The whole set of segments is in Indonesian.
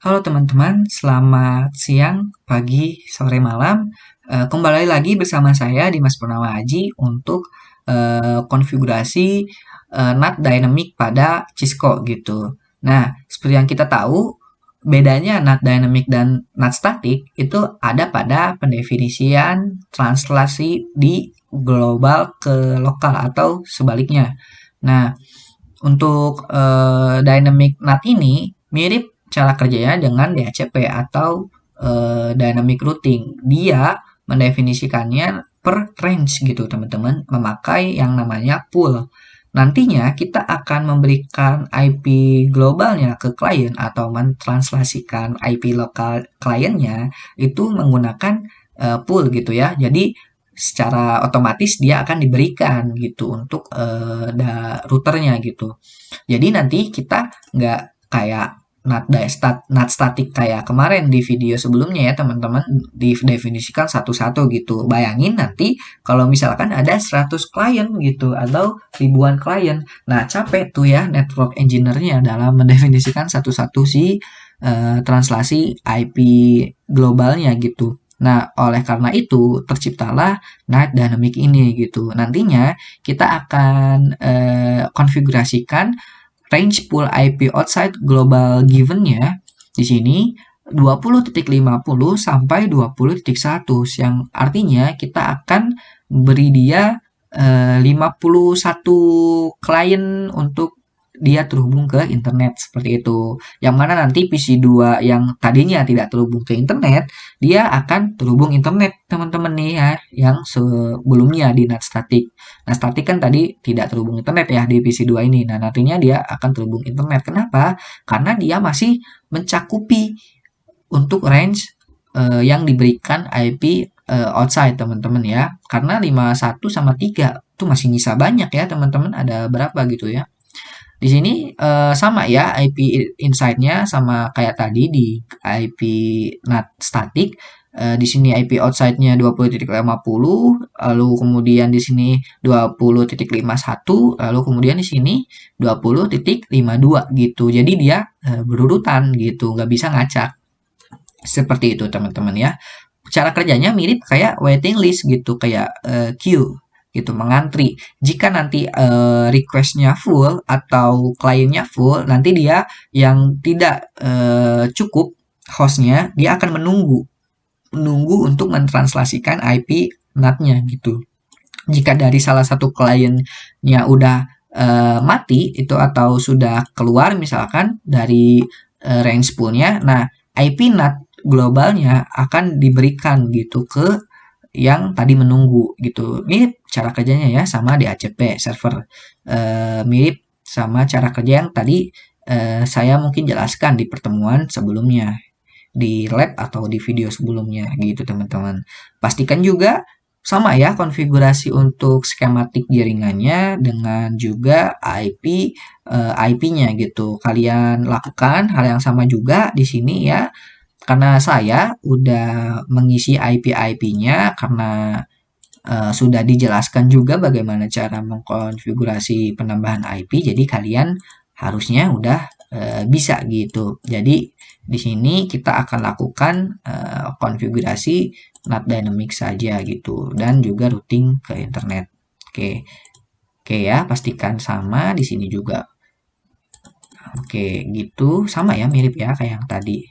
Halo teman-teman, selamat siang, pagi, sore, malam. Kembali lagi bersama saya Dimas Purnama Aji untuk konfigurasi NAT Dynamic pada Cisco gitu. Nah, seperti yang kita tahu, bedanya NAT Dynamic dan NAT Static itu ada pada pendefinisian translasi di global ke lokal atau sebaliknya. Nah, untuk dynamic NAT ini mirip cara kerjanya dengan DHCP atau dynamic routing. Dia mendefinisikannya per range gitu teman-teman, memakai yang namanya pool. Nantinya kita akan memberikan IP globalnya ke klien atau mentranslasikan IP lokal kliennya itu menggunakan pool gitu ya. Jadi secara otomatis dia akan diberikan gitu untuk routernya gitu. Jadi nanti kita nggak kayak NAT static kayak kemarin di video sebelumnya ya teman-teman, didefinisikan satu-satu gitu. Bayangin nanti kalau misalkan ada 100 klien gitu atau ribuan klien. Nah, capek tuh ya network engineer-nya dalam mendefinisikan satu-satu si translasi IP globalnya gitu. Nah, oleh karena itu terciptalah NAT Dynamic ini gitu. Nantinya kita akan konfigurasikan range pool IP outside global given-nya di sini 20.50 sampai 20.100 yang artinya kita akan beri dia 51 klien untuk dia terhubung ke internet seperti itu. Yang mana nanti PC2 yang tadinya tidak terhubung ke internet, dia akan terhubung internet teman-teman nih ya, yang sebelumnya di NAT static. Nah, static kan tadi tidak terhubung internet ya di PC2 ini. Nah, nantinya dia akan terhubung internet. Kenapa? Karena dia masih mencakupi untuk range yang diberikan IP outside teman-teman ya. Karena 51 sama 3 itu masih nyisa banyak ya teman-teman. Ada berapa gitu ya. Di sini sama ya IP inside-nya sama kayak tadi di IP NAT static. Di sini IP outside-nya 20.50, lalu kemudian di sini 20.51, lalu kemudian di sini 20.52 gitu. Jadi dia berurutan gitu, nggak bisa ngacak. Seperti itu teman-teman ya. Cara kerjanya mirip kayak waiting list gitu, kayak queue gitu, mengantri. Jika nanti request-nya full atau kliennya full, nanti dia yang tidak cukup hostnya, dia akan menunggu untuk mentranslasikan IP NAT-nya gitu. Jika dari salah satu kliennya udah mati itu atau sudah keluar misalkan dari range poolnya, nah IP NAT globalnya akan diberikan gitu ke yang tadi menunggu gitu. Mirip cara kerjanya ya sama DHCP server. Mirip sama cara kerja yang tadi saya mungkin jelaskan di pertemuan sebelumnya di lab atau di video sebelumnya gitu teman-teman. Pastikan juga sama ya konfigurasi untuk skematik jaringannya dengan juga IP-nya gitu. Kalian lakukan hal yang sama juga di sini ya. Karena saya udah mengisi IP-IP-nya karena sudah dijelaskan juga bagaimana cara mengkonfigurasi penambahan IP. Jadi kalian harusnya udah bisa gitu. Jadi di sini kita akan lakukan konfigurasi NAT Dynamic saja gitu dan juga routing ke internet. Oke. Oke ya, pastikan sama di sini juga. Oke, gitu sama ya, mirip ya kayak yang tadi.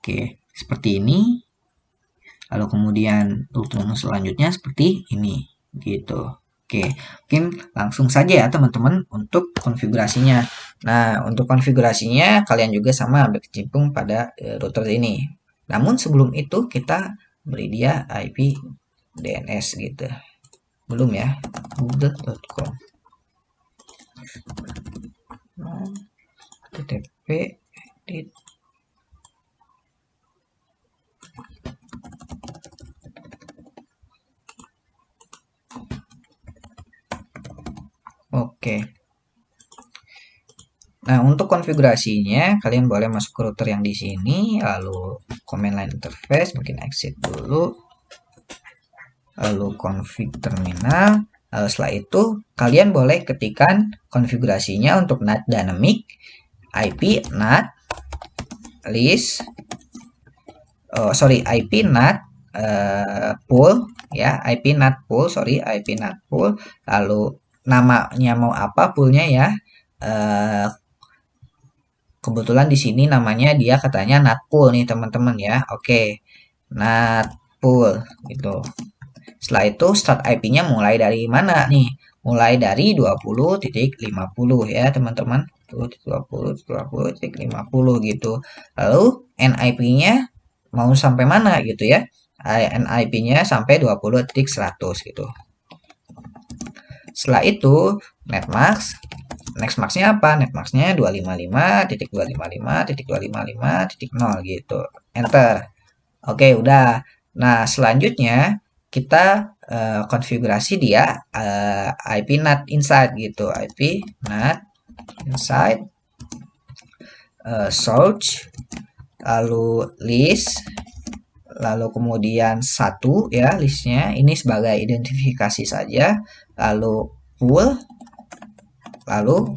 Oke, seperti ini. Lalu kemudian routing selanjutnya seperti ini gitu. Oke, mungkin langsung saja ya teman-teman untuk konfigurasinya. Nah, untuk konfigurasinya kalian juga sama berkecimpung pada router ini. Namun sebelum itu kita beri dia IP DNS gitu. Belum ya, google.com. http Oke. Nah, untuk konfigurasinya, kalian boleh masuk ke router yang di sini, lalu command line interface, mungkin exit dulu, lalu config terminal, lalu setelah itu kalian boleh ketikkan konfigurasinya untuk NAT Dynamic, IP NAT, list, IP NAT pool ya, IP NAT pool, IP NAT pool, lalu namanya mau apa poolnya ya. Kebetulan di sini namanya dia katanya NAT pool nih teman-teman ya. Oke, NAT pool gitu. Setelah itu start IP-nya mulai dari mana nih? Mulai dari 20.50 ya teman-teman. 20.50 gitu. Lalu NIP-nya mau sampai mana gitu ya. NIP-nya sampai 20.100 gitu. Setelah itu netmask. Nextmax-nya apa? Nextmax-nya 255.255.255.0 gitu. Enter. Oke, udah. Nah, selanjutnya kita konfigurasi dia IP NAT inside gitu. IP NAT inside search, lalu list, lalu kemudian satu ya listnya. Ini sebagai identifikasi saja. Lalu pool, lalu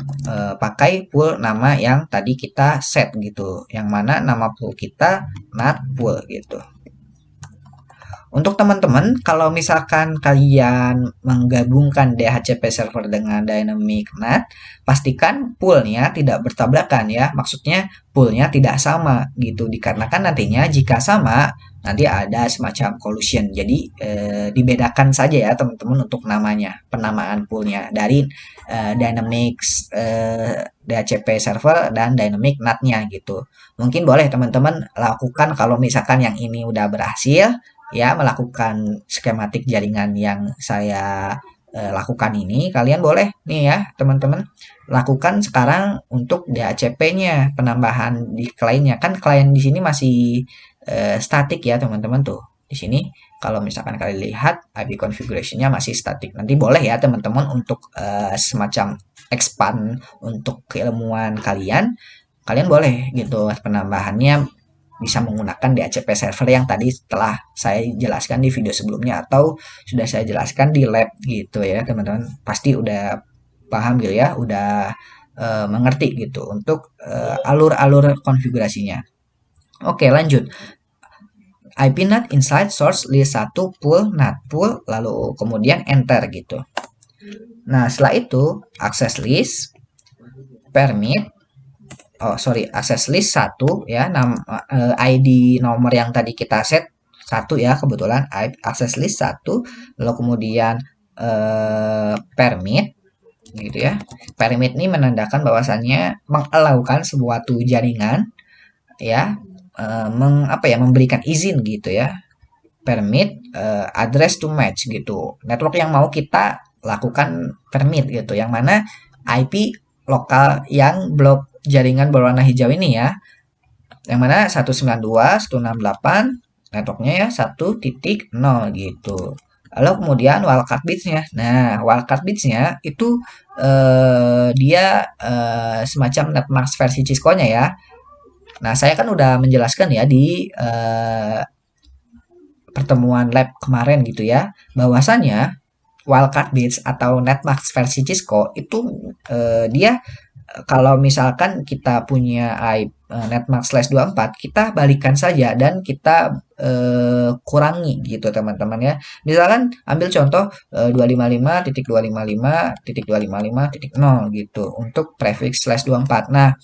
pakai pool nama yang tadi kita set gitu, yang mana nama pool kita NAT pool gitu. Untuk teman-teman, kalau misalkan kalian menggabungkan DHCP server dengan Dynamic NAT, pastikan poolnya tidak bertabrakan ya. Maksudnya poolnya tidak sama gitu. Dikarenakan nantinya jika sama, nanti ada semacam collision. Jadi dibedakan saja ya teman-teman untuk namanya, penamaan poolnya dari Dynamics DHCP server dan Dynamic NAT-nya gitu. Mungkin boleh teman-teman lakukan kalau misalkan yang ini udah berhasil ya melakukan skematik jaringan yang saya lakukan ini. Kalian boleh nih ya teman-teman lakukan sekarang untuk DHCP-nya, penambahan di kliennya. Kan klien di sini masih statik ya teman-teman tuh. Di sini kalau misalkan kalian lihat IP configuration-nya masih statik. Nanti boleh ya teman-teman untuk semacam expand untuk keilmuan kalian. Kalian boleh gitu penambahannya bisa menggunakan DHCP server yang tadi telah saya jelaskan di video sebelumnya atau sudah saya jelaskan di lab gitu ya teman-teman. Pasti udah paham gitu ya, udah mengerti gitu untuk alur-alur konfigurasinya. Oke, lanjut. IP NAT inside source list 1 pool NAT pool, lalu kemudian enter gitu. Nah, setelah itu access list permit access list 1 ya, ID nomor yang tadi kita set 1 ya, kebetulan access list 1, lalu kemudian permit gitu ya. Permit ini menandakan bahwasannya mengalaukan suatu jaringan ya, memberikan izin gitu ya. Permit address to match gitu. Network yang mau kita lakukan permit gitu, yang mana IP lokal yang blok jaringan berwarna hijau ini ya, yang mana 192.168 networknya ya 1.0 gitu. Lalu kemudian wildcard bitsnya. Nah, wildcard bitsnya itu dia semacam netmask versi Cisco-nya ya. Nah, saya kan udah menjelaskan ya di pertemuan lab kemarin gitu ya, bahwasannya wildcard bits atau netmask versi Cisco itu dia kalau misalkan kita punya netmask /24, kita balikan saja dan kita kurangi gitu teman-teman ya. Misalkan ambil contoh 255.255.255.0 gitu untuk prefix /24. Nah,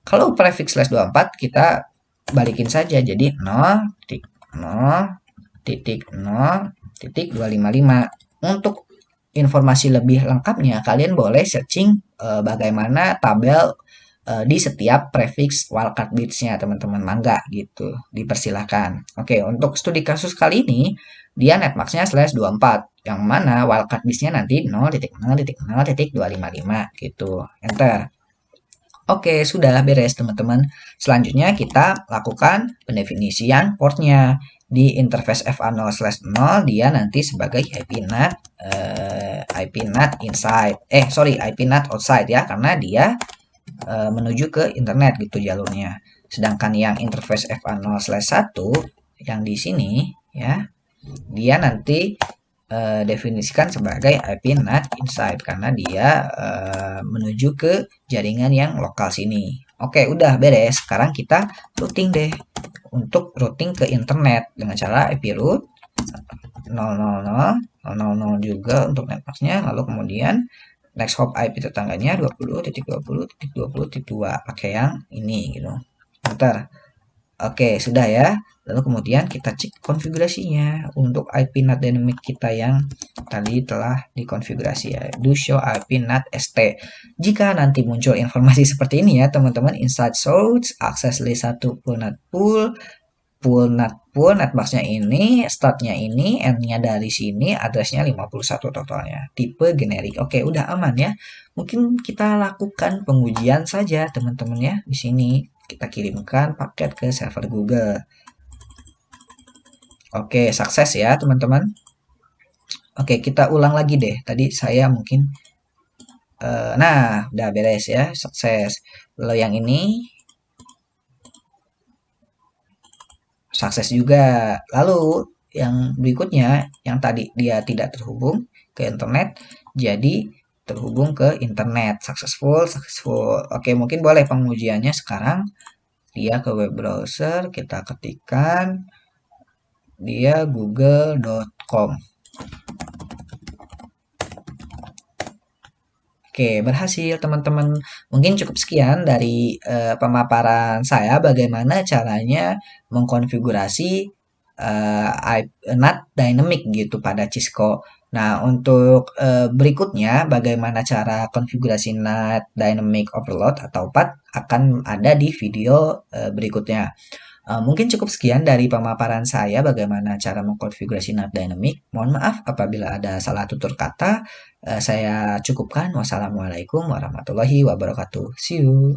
kalau prefix /24 kita balikin saja jadi 0.0.0.255. Untuk informasi lebih lengkapnya, kalian boleh searching bagaimana tabel di setiap prefix wildcard bitsnya teman-teman. Mangga gitu, dipersilahkan. Oke, untuk studi kasus kali ini dia netmasknya /24, yang mana wildcard bitsnya nanti 0.0.0.255 gitu. Enter. Oke, sudah beres teman-teman. Selanjutnya kita lakukan pendefinisian portnya. Di interface FA0/0 dia nanti sebagai IP NAT inside. IP NAT outside ya, karena dia menuju ke internet gitu jalurnya. Sedangkan yang interface FA0/1 yang di sini ya, dia nanti definisikan sebagai IP NAT inside karena dia menuju ke jaringan yang lokal sini. Oke, udah beres. Sekarang kita routing deh. Untuk routing ke internet dengan cara IP root 000 juga untuk networknya. Lalu kemudian next hop IP tetangganya 20.20.20.2 pakai yang ini gitu. Bentar. Oke, sudah ya. Lalu kemudian kita cek konfigurasinya untuk IP NAT dynamic kita yang tadi telah dikonfigurasi ya. Do show IP NAT ST. Jika nanti muncul informasi seperti ini ya, teman-teman, inside source, akses list 1 pool NAT pool netboxnya ini, startnya ini, end-nya dari sini, addressnya 51 totalnya. Tipe generik. Oke, udah aman ya. Mungkin kita lakukan pengujian saja teman-teman ya. Di sini kita kirimkan paket ke server Google. Oke, sukses ya teman-teman. Oke, kita ulang lagi deh. Tadi saya mungkin, nah udah beres ya, sukses. Lalu yang ini sukses juga. Lalu yang berikutnya, yang tadi dia tidak terhubung ke internet, jadi terhubung ke internet. Successful, successful. Oke, mungkin boleh pengujiannya sekarang. Dia ke web browser, kita ketikkan dia google.com. Oke, berhasil teman-teman. Mungkin cukup sekian dari pemaparan saya bagaimana caranya mengkonfigurasi NAT dynamic gitu pada Cisco. Nah, untuk berikutnya bagaimana cara konfigurasi NAT dynamic overload atau PAD akan ada di video berikutnya. Mungkin cukup sekian dari pemaparan saya bagaimana cara mengkonfigurasi NAT dynamic. Mohon maaf apabila ada salah tutur kata. Saya cukupkan. Wassalamualaikum warahmatullahi wabarakatuh. See you.